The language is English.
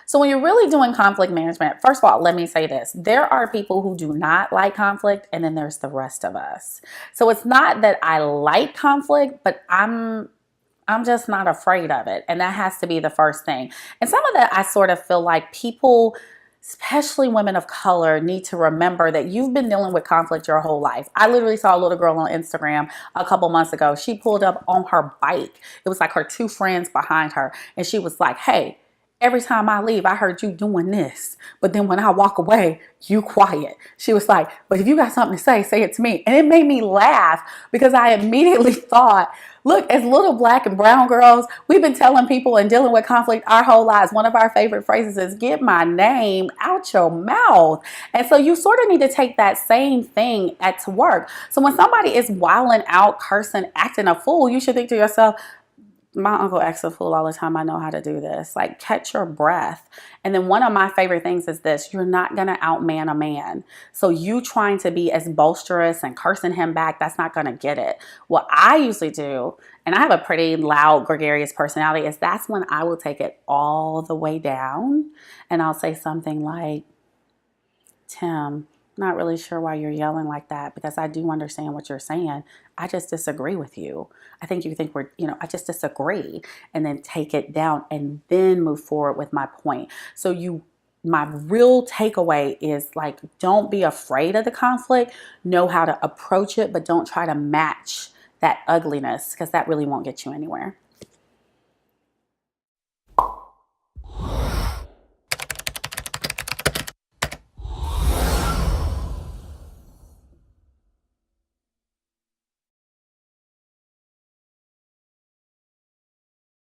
So when you're really doing conflict management, first of all, let me say this. There are people who do not like conflict, and then there's the rest of us. So it's not that I like conflict, but I'm just not afraid of it. And that has to be the first thing. And some of that, I sort of feel like people, especially women of color, need to remember that you've been dealing with conflict your whole life. I literally saw a little girl on Instagram a couple months ago. She pulled up on her bike. It was like her two friends behind her. And she was like, hey, every time I leave, I heard you doing this. But then when I walk away, you quiet. She was like, but if you got something to say it to me. And it made me laugh because I immediately thought, look, as little black and brown girls, we've been telling people and dealing with conflict our whole lives. One of our favorite phrases is, get my name out your mouth. And so you sort of need to take that same thing at work. So when somebody is wilding out, cursing, acting a fool, you should think to yourself, my uncle acts a fool all the time. I know how to do this. Like, catch your breath. And then one of my favorite things is this: you're not going to outman a man. So you trying to be as boisterous and cursing him back, that's not going to get it. What I usually do, and I have a pretty loud, gregarious personality, is that's when I will take it all the way down. And I'll say something like, Tim, not really sure why you're yelling like that, because I do understand what you're saying. I just disagree with you. I think you think I just disagree. And then take it down and then move forward with my point. So my real takeaway is, like, don't be afraid of the conflict. Know how to approach it, but don't try to match that ugliness, because that really won't get you anywhere.